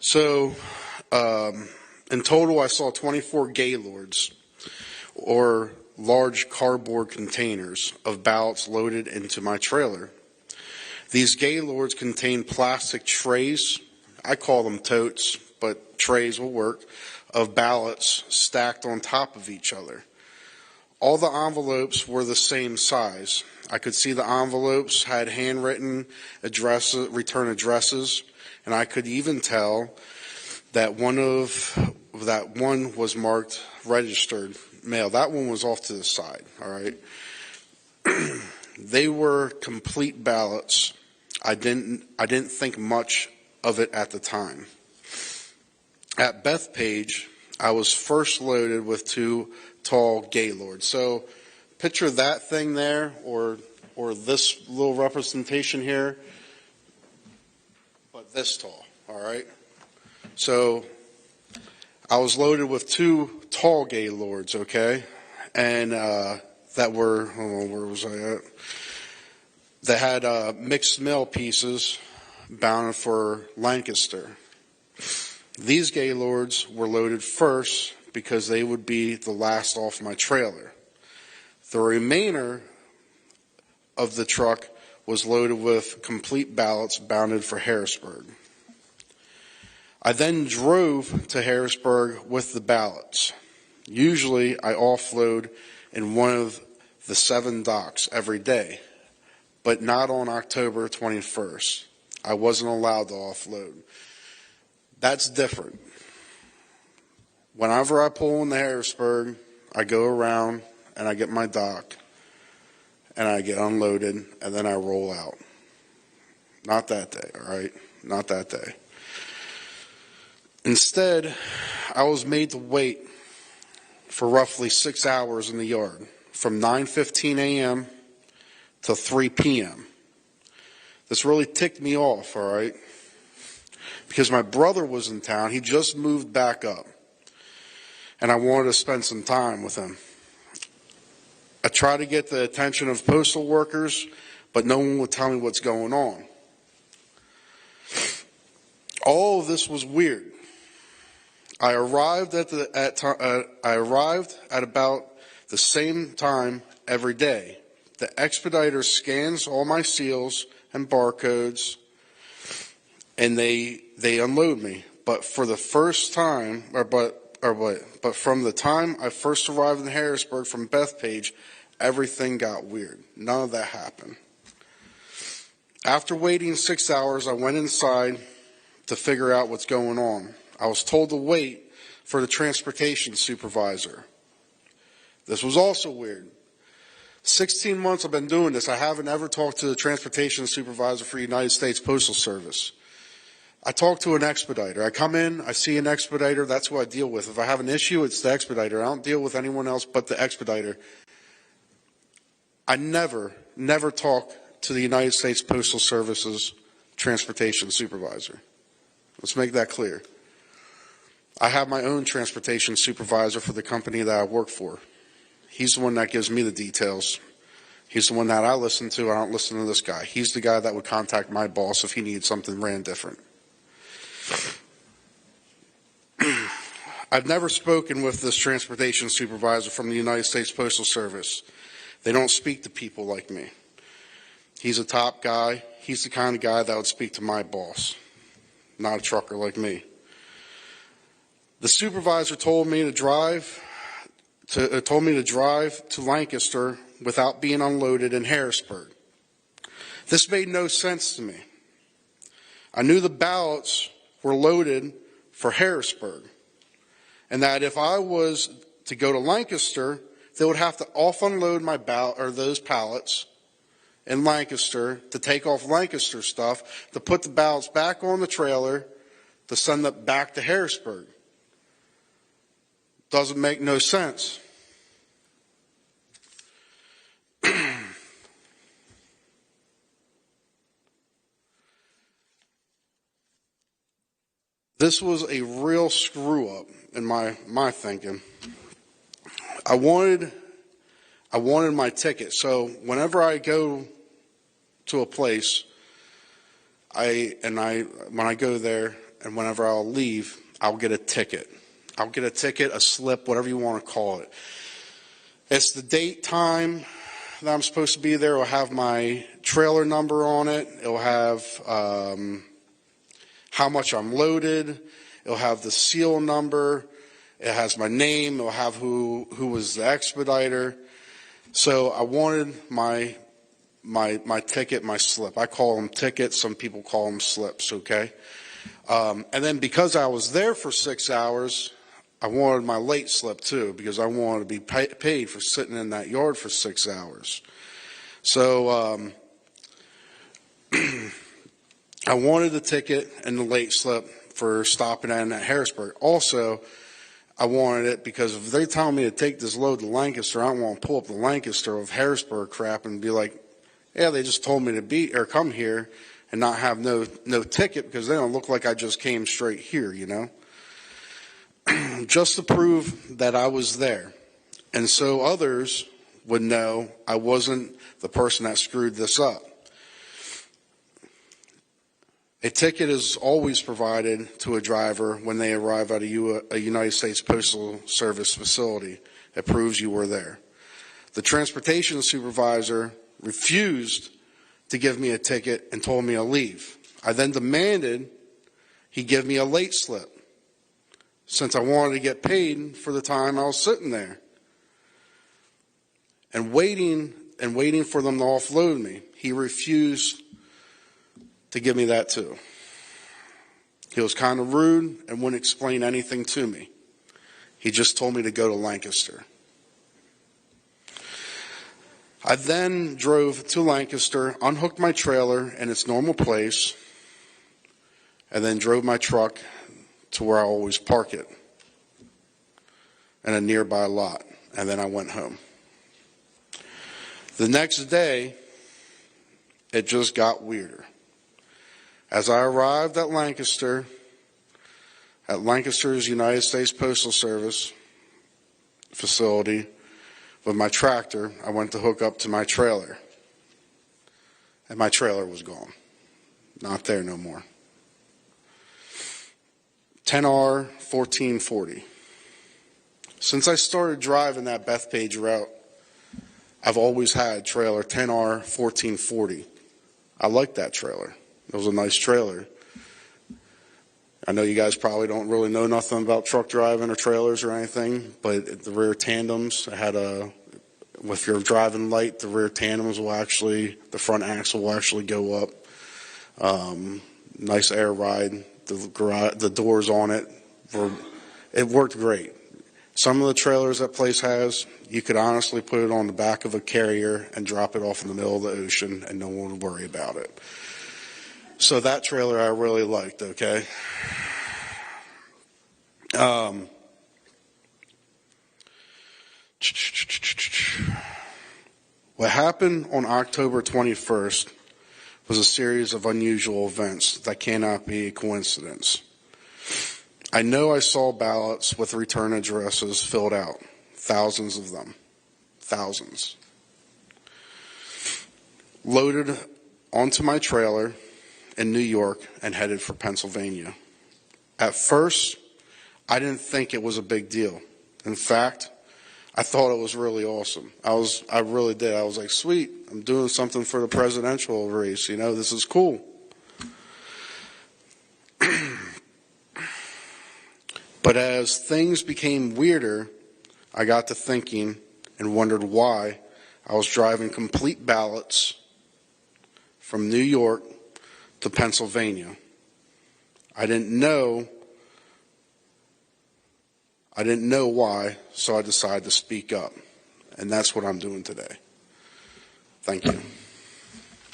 So, in total, I saw 24 gaylords, or large cardboard containers of ballots loaded into my trailer. These gaylords contain plastic trays, I call them totes, but trays will work, of ballots stacked on top of each other. All the envelopes were the same size. I could see the envelopes had handwritten return addresses, and I could even tell that one was marked registered mail. That one was off to the side, all right? They were complete ballots. I didn't think much of it at the time. At Bethpage, I was first loaded with 2 tall gaylords. So picture that thing there, or this little representation here, but this tall, all right? So I was loaded with 2 tall gaylords, okay? And that were, where was I at? That had mixed mail pieces bound for Lancaster. These gaylords were loaded first because they would be the last off my trailer. The remainder of the truck was loaded with complete ballots bounded for Harrisburg. I then drove to Harrisburg with the ballots. Usually I offload in one of the 7 docks every day, but not on October 21st. I wasn't allowed to offload. That's different. Whenever I pull into Harrisburg, I go around and I get my dock and I get unloaded and then I roll out. Not that day, all right? Not that day. Instead, I was made to wait for roughly 6 hours in the yard, from 9:15 a.m. to 3 p.m. This really ticked me off, all right? Because my brother was in town. He just moved back up. And I wanted to spend some time with him. I tried to get the attention of postal workers, but no one would tell me what's going on. All of this was weird. I arrived at about the same time every day. The expediter scans all my seals and barcodes, and they unload me. But for the first time, but from the time I first arrived in Harrisburg from Bethpage, everything got weird. None of that happened. After waiting 6 hours, I went inside to figure out what's going on. I was told to wait for the transportation supervisor. This was also weird. 16 months I've been doing this. I haven't ever talked to the transportation supervisor for the United States Postal Service. I talk to an expediter. I come in, I see an expediter, that's who I deal with. If I have an issue, it's the expediter. I don't deal with anyone else but the expediter. I never talk to the United States Postal Service's transportation supervisor. Let's make that clear. I have my own transportation supervisor for the company that I work for. He's the one that gives me the details. He's the one that I listen to. I don't listen to this guy. He's the guy that would contact my boss if he needed something ran different. I've never spoken with this transportation supervisor from the United States Postal Service. They don't speak to people like me. He's a top guy. He's the kind of guy that would speak to my boss, not a trucker like me. The supervisor told me to drive to Lancaster without being unloaded in Harrisburg. This made no sense to me. I knew the ballots were loaded for Harrisburg, and that if I was to go to Lancaster, they would have to off-unload my those pallets in Lancaster to take off Lancaster stuff, to put the ballots back on the trailer, to send it back to Harrisburg. Doesn't make no sense. This was a real screw up in my thinking. I wanted my ticket. So whenever I go to a place, when I go there, and whenever I'll leave, I'll get a ticket. I'll get a ticket, a slip, whatever you want to call it. It's the date, time that I'm supposed to be there. It'll have my trailer number on it. It'll have how much I'm loaded. It'll have the seal number. It has my name. It'll have who was the expediter. So I wanted my ticket, my slip. I call them tickets. Some people call them slips, okay? And then because I was there for 6 hours, I wanted my late slip too, because I wanted to be paid for sitting in that yard for 6 hours. So I wanted the ticket and the late slip for stopping in at Harrisburg. Also, I wanted it because if they tell me to take this load to Lancaster, I don't want to pull up the Lancaster of Harrisburg crap and be like, yeah, they just told me to come here and not have no ticket, because they don't look like I just came straight here, you know. Just to prove that I was there. And so others would know I wasn't the person that screwed this up. A ticket is always provided to a driver when they arrive at a United States Postal Service facility. It proves you were there. The transportation supervisor refused to give me a ticket and told me to leave. I then demanded he give me a late slip, since I wanted to get paid for the time I was sitting there. And waiting for them to offload me, he refused to give me that too. He was kind of rude and wouldn't explain anything to me. He just told me to go to Lancaster. I then drove to Lancaster, unhooked my trailer in its normal place, and then drove my truck to where I always park it, in a nearby lot, and then I went home. The next day, it just got weirder. As I arrived at Lancaster's United States Postal Service facility with my tractor, I went to hook up to my trailer, and my trailer was gone. Not there no more. 10R 1440. Since I started driving that Bethpage route, I've always had trailer 10R 1440. I like that trailer. It was a nice trailer. I know you guys probably don't really know nothing about truck driving or trailers or anything, but the rear tandems, if you're driving light, the rear tandems the front axle will actually go up. Nice air ride. The doors on it worked great. Some of the trailers that place has, you could honestly put it on the back of a carrier and drop it off in the middle of the ocean and no one would worry about it. So that trailer I really liked, okay? What happened on October 21st was a series of unusual events that cannot be a coincidence. I know I saw ballots with return addresses filled out, thousands of them, thousands. Loaded onto my trailer in New York and headed for Pennsylvania. At first, I didn't think it was a big deal. In fact, I thought it was really awesome. I really did. I was like, sweet, I'm doing something for the presidential race. You know, this is cool. But as things became weirder, I got to thinking and wondered why I was driving complete ballots from New York to Pennsylvania. I didn't know why, so I decided to speak up. And that's what I'm doing today. Thank you.